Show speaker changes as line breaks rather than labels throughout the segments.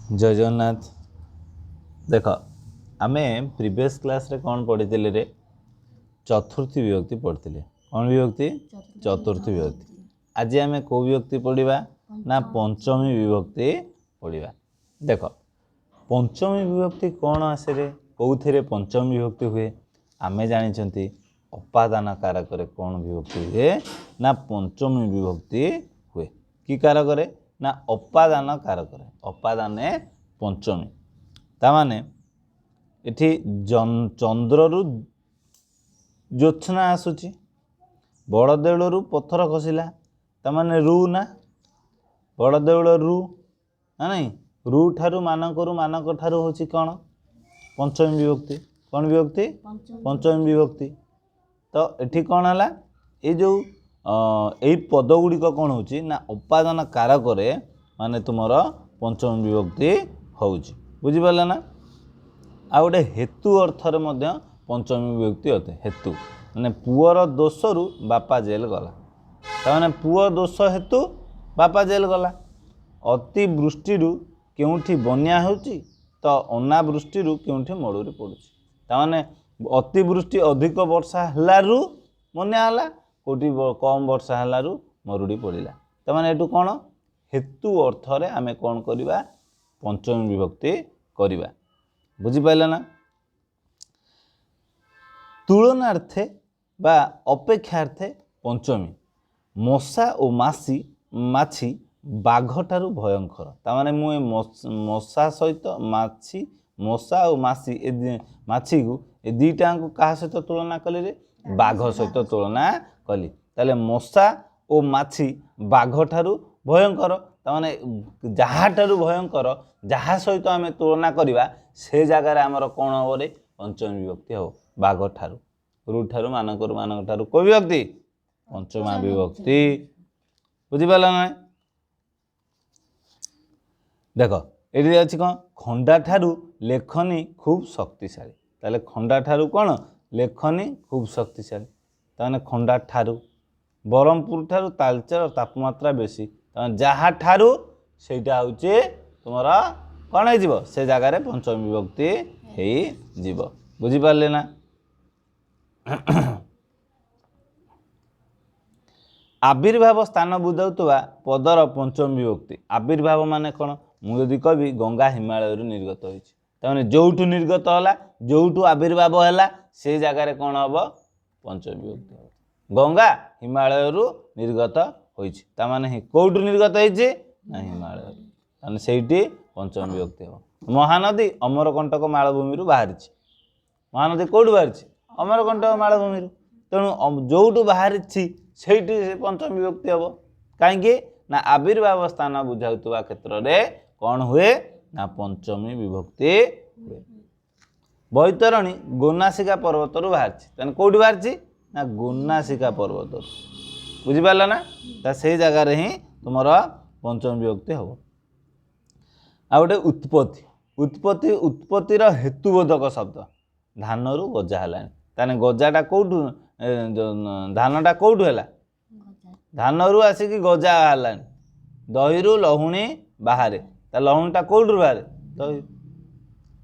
जय जगन्नाथ। देख आमे प्रीवियस क्लास रे कौन पढ़ी रे चतुर्थी विभक्ति पढ़ी। कौन विभक्ति? चतुर्थी विभक्ति। आज आमे को विभक्ति पढ़ा ना पंचमी विभक्ति पढ़ा। देख पंचमी विभक्ति कौन आसे रे कौथे पंचमी विभक्ति हुए आमे जानी अपादान कारक कौन विभक्ति हुए ना पंचमी विभक्ति हुए कि कारक ना अपादान कारक अपादाने पंचमी तामाने इठी चंद्ररु ज्योत्स्ना आसुची बड़ देउलरू पत्थर खसिला तामाने रु ना बड़ देउल रु ना नहीं रु ठारू मानक ठारू होची कौन पंचमी विभक्ति। कौन विभक्ति? पंचमी विभक्ति। तो एठी कौन है ये जो यही पद गुड़िक कौन होची ना उपादान कारक माने तुमर पंचमी विभक्ति होची। बुझिपारे ना। आ गोटे हेतु अर्थर मध्य पंचमी विभक्ति होते। हेतु माने पुअर दोषरु बापा जेल गला ताने पुअ दोष हेतु बापा जेल गला। अतिवृष्टि केउठी बन्या होची तो अनावृष्टि केउठी मरुड़ी पड़ुची ताने अतिवृष्टि अधिक वर्षा हलारु बन्या हला कोटी कम वर्षा हलारु मरुड़ी पड़िला ताने एटू कौन हेतु अर्थरे आमे कौन करिबा पंचमी विभक्ति करिबा। बुझिपाइला ना। तुलनार्थे बा अपेक्षार्थे पंचमी मशा और माछी बाघठारु भयंकर ताने मुझे मशा सहित माछी मशा और माछी को ए दुईटा को क्या सहित तुलना कली रे बाघ सहित तुलना कली ताले मशा और माछी बाघठारु भयंकर ताने जहाँठारु भयंकर जहाँ सहित आम तुलना करवा से जगार आमर कौन हम रे पंचमी विभक्ति हम बाघ ठारू रु ठारू मानक ठारू को विभक्ति पंचमा विभक्ति। बुझिपार ना। देख ये अच्छी कौन खंडा ठारू लेखनी खूब शक्तिशाली ताले खंडा ठारू कौन लेखनी खूब शक्तिशाली ताने खंडा ठारू ब्रह्मपुर ठारू तालचेर तापमात्रा बेसी जहाँ ठारू सेटा होचे तुमर कौन हो से जगार पंचमी विभक्ति हो जीव। बुझिपारे ना। आविर्भाव स्थान बुझाउतवा पदर पंचमी विभक्ति। आविर्भाव माने कौन मुझे कवि गंगा हिमालय निर्गत होती जोठू निर्गत है जोठू आविर्भाव है से जगार कौन हम पंचमी विभक्ति हम गंगा हिमालय निर्गत होने कौटू निर्गत होती हिमालय से पंचमी विभक्ति हम। महानदी अमरकंटक मालभूमि बाहरी महानदी कौटू बाहरी अमरकंटक मालभूमि तेणु जोठू बाहरी से पंचमी विभक्ति हम कहीं ना आविर्भाव स्थान बुझाउवा क्षेत्र में कौन हुए ना पंचमी विभक्ति हुए। बैतरणी गोनासिका पर्वत बाहरी कौटी बाहरी ना गोनासिका पर्वत। बुझिपार ना से जगार ही तुम पंचमी विभक्ति हम। आ गोटे उत्पत्ति उत्पत्ति उत्पत्तिर हेतुबोधक शब्द धान रु गजा है ताने गजाटा कौटू धानटा कौटू है धान रु आसिक गजा है दही रु लहुणी बाहर लहुणीटा कौटू बाहर दही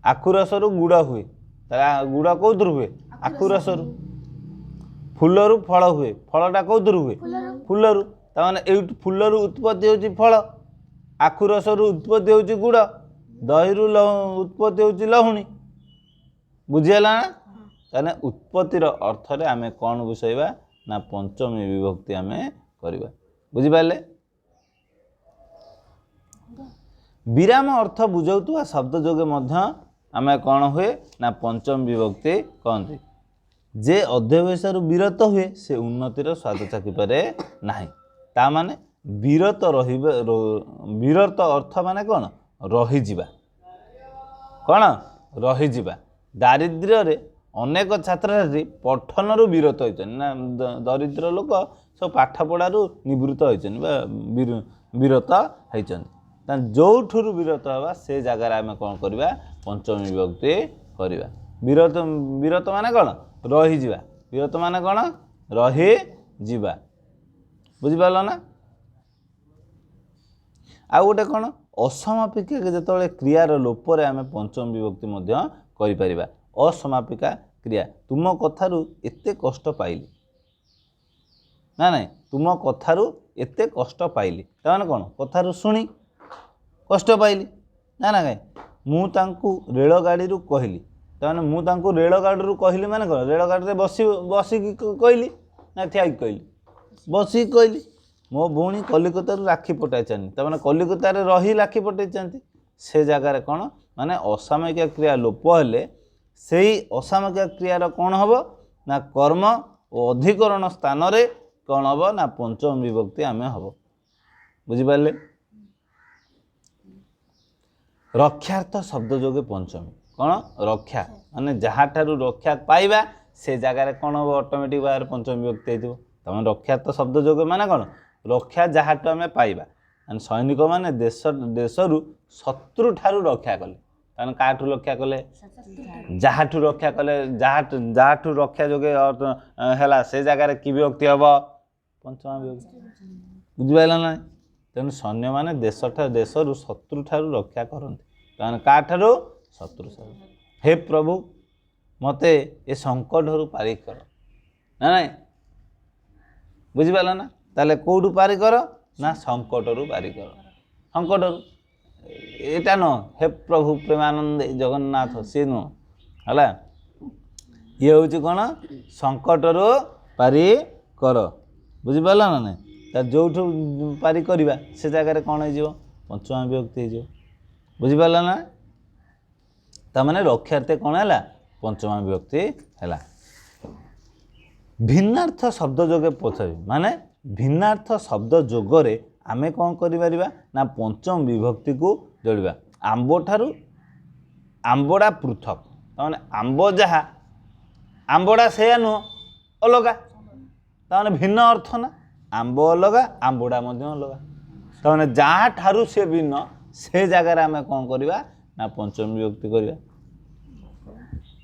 आखु रस गुड़ हुए गुड़ कौथर हुए आखु रस फूलरू फल हुए फलटा कौथर हुए फूलरू ताने फूलरू उत्पत्ति होची फल आखु रस उत्पत्ति होची गुड़ दही रु उत्पत्ति होची लहुणी। बुझीगला ना। ताने उत्पत्तिर अर्थरे आमे कौन बुझाइबा ना पंचमी विभक्ति आमे करिबा। बुझिपारे। विराम अर्थ बुझाउतवा शब्द जोगे मध्य आमे कौन हुए ना पंचम विभक्ति कहते। जे अध्यवसायरू विरत हुए से उन्नतिर स्वाद चाखी पारे नाही ता माने विरत रहिबा विरत अर्थ माने कौन रहीजिबा कौन रहीजिबा। दारिद्र्य रे अनेक छात्र छात्री पठनरू विरत होइछन ना दरिद्र लोक सब पाठ पढ़ारू निवृत्त होइछन विरत होइछन जोठू विरत हवा से जगार आम कौन करवा पंचमी विभक्ति करवा। विरत विरत माने कौन रहीजिबा विरत माने कौन रहीजिबा। बुझिपार ना। आ गोटे कौन असमापिका जेतबेले क्रियार लोपरे आमे पंचम विभक्ति मध्य करि परिबा। असमापिका क्रिया तुम कथारु एते कष्ट पाइली ना ना तुम कथारु एते कष्ट पाइली ताने कोन कथारु सुनी कष्ट पाइली ना ना काई मु तांकु रेल गाड़ी रु कहली ताने मु तांकु रेल गाड़ी रु कहली माने कोन रेल गाड़ी रे बसी बसी कहली ना ठिया कहली बसी कहली मो भौणी कलिकता राखी पठाई चाहती ताने कलिकता रे रही राखी पठाई चाहती से जगार कौन माने असामयिक क्रिया लोप हेले से असामयिक क्रियार कौन हम ना कर्म और अधिकरण स्थान रे कौन हम ना पंचम विभक्ति आम हम बुझिपारे। रक्षार्थ शब्द जोगे पंचमी कौन रक्षा माने जहाँ ठारू रक्षा पाइबा से जगार कौन हम ऑटोमेटिक भाव पंचम विभक्ति हो तमें रक्षार्थ शब्द जोगे माने कौन रक्षा जहाँ आम पाइबा सैनिक मैंने देशरू शत्रु ठारू रक्षा कले ताने काठू रक्षा कले जहाँ रक्षा कले जहाँ रक्षा जोगे है से जगार कि विभक्ति हम पंचम विभक्ति बुझिपार ना तेणु सैन्य मैंने देशरू शत्रु ठारू रक्षा करते ताने काठू शत्रु हे प्रभु मते ए संकट पारि कर ना ना बुझिपार ना ताले कौटू पारि कर ना संकटरू पारि कर संकटरू एटा न हे प्रभु प्रेमानंद जगन्नाथ सी नुह है ये हूँ कौन संकटरू पारि कर बुझिपार ना ना जो पारि करवा से जगह कौन हो पंचम विभक्ति हो बुझिपार ना ताने रक्षार्थे कौन है पंचम विभक्ति है। भिन्नार्थ शब्द जोगे पछाबी माने भिन्नार्थ शब्द जोगरे आमे कौन करिबारिबा ना पंचम विभक्ति को जोड़िबा आंब ठारू आंबड़ा पृथक ताने आंब जहा आंबड़ा से नुह अलगा ताने भिन्न अर्थ ना आंब अलगा आंबड़ा मध्य अलगा ताने जहाँ ठारू से भिन्न से जगह आमे कौन करिबा ना पंचम विभक्ति करिबा।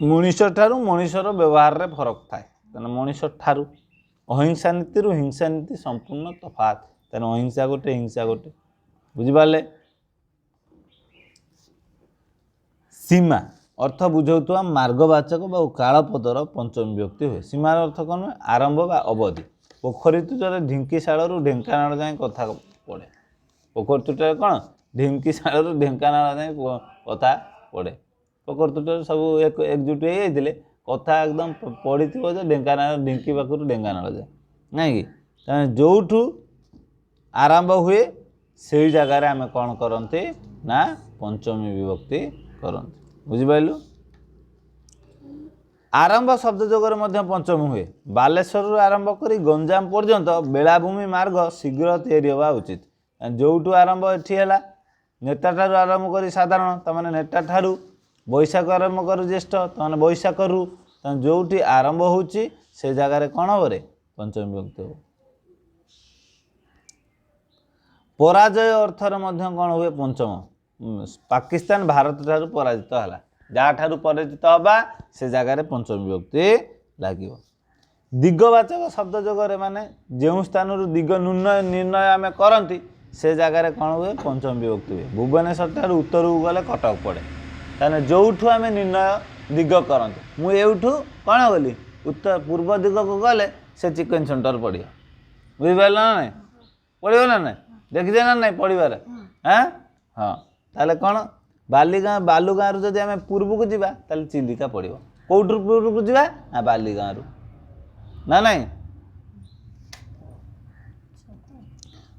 मनीष ठारू मनीषर व्यवहार रे फरक थाए ताने मनीष ठारू अहिंसा नीति रु हिंसा नीति संपूर्ण तफात तेना अहिंसा गोटे हिंसा गोटे बुझिपारे। सीमा अर्थ बुझाऊा मार्गवाचक कालपदर पंचम विभक्ति हुए। सीमार अर्थ कौन आरंभ बा अवधि पोखरी तुटारे ढिंकीशाल ढेंकानाल जाए कथा पड़े पोखरी तुटारे कौन ढिंकीशाल ढेंकानाल जाए कथा पड़े पोखरी तुटारे सब एकजुट होते कथा एकदम पड़ी थी ढेंकानाल ढिंकी पाखु ढेंकानाल जाए ना कि जोठू आरंभ हुए से जगार आम कौन करते ना पंचमी विभक्ति करते बुझिपारू। आरंभ शब्द जोगर पंचम हुए बालेश्वर आरंभ कर गंजाम पर्यंत बेलाभूमि मार्ग शीघ्र तैयारी हवा उचित जोठू आरंभ ये नेता ठारू आरंभ कर साधारण तमाने नेता ठारू बैशाख आरंभ कर ज्येष्ठ तमाने बैशाख रु जोटी आरंभ होची से जगार कौन हम रे पंचम विभक्ति हो। पराजय अर्थर कौन हुए पंचम पाकिस्तान भारत ठारू पराजित है जहाँ ठारू पराजित हवा से जगार पंचम विभक्ति लगे। दिगवाचक शब्द जोगरे माने जो स्थान दिग निर्णय आम करती से जगार कौन हुए पंचम विभक्ति हुए। भुवनेश्वर ठारू उत्तर को गले कटक पड़े ताने जोठू आम निर्णय दिग करते मुठू कौन गली उत्तर पूर्व दिग को गले से चिकेन सेंटर पड़ो बुझिपार ना ना पड़ो ना ना देखिए ना ना पढ़ार हाँ हाँ ताले कौन बालीगाँ बालुगाँ रु जब आम पूर्व को जावा चिलिका पड़ो कौटू पूर्व को जावा ना बालीगाँ रु ना ना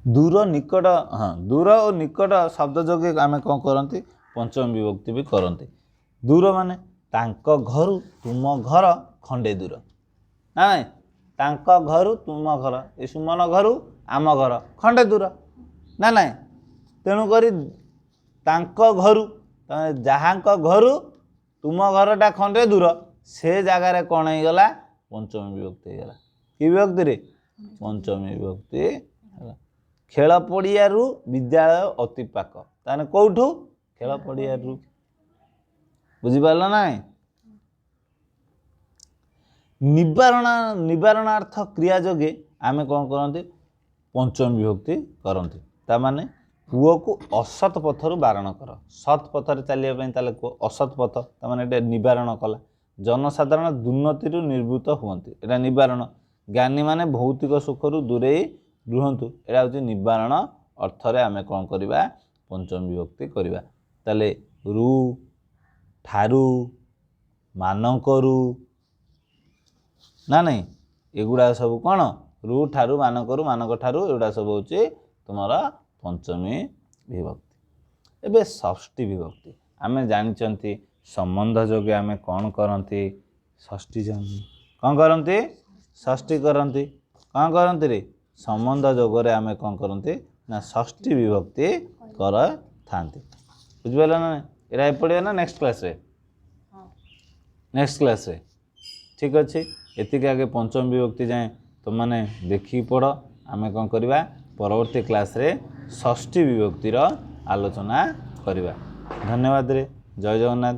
दूर निकट हाँ दूर और निकट शब्द जोगे आम कौन करती पंचम विभक्ति भी करते। दूर माने तांको घर तुम घर खंडे दूर ना ना तांको घर तुम घर ये सुमन घर आम घर खंडे दूर ना ना तेणुक तांको घर जहाँ घर तुम घरटा खंडे दूर से जगार कौन हो गला पंचमी विभक्ति होगा कि विभक्ति रे पंचमी विभक्ति खेल पड़िया विद्यालय अति पाक ताने कौठू खेल पड़िया बुझिपार ना निवारणार्थ क्रिया जोगे आमे कौन करते पंचम विभक्ति करते तामाने पुओ को असत पथर बारण कर सत पथर चलिए ताले असत पथ ताने ये निवारण कला जनसाधारण दुर्नीति निर्वृत हुंती एटा निवारण ज्ञानी माने भौतिक सुखरू दूरे रुहतु एटा हूँ निवारण अर्थरे आमे कौन करवा पंचम विभक्ति करवा ताले रु ठारू मानकरू ना नहीं एगुड़ा सब कौन रु ठारू मानकरू मानक ठारू एगुड़ा सब हूँ तुमर पंचमी विभक्ति एबे षष्ठी विभक्ति आमे जानिचंती संबंध जोगे आमे कौन करती षष्ठी कौन करती षष्ठी करती कौन करती रे संबंध जोगरे आमे कौन करती ना षष्ठी विभक्ति कर थांती बुझिपाल ना एरा पड़े ना नेक्स्ट क्लास रे नेक्स्ट क्लास रे ठीक अच्छे एतिक आगे पंचम विभक्ति जाए तुम मैंने देखिए पढ़ आमे कौन करवा परवर्ती क्लास रे षष्ठी विभक्तिर आलोचना करवा धन्यवाद रे जय जगन्नाथ।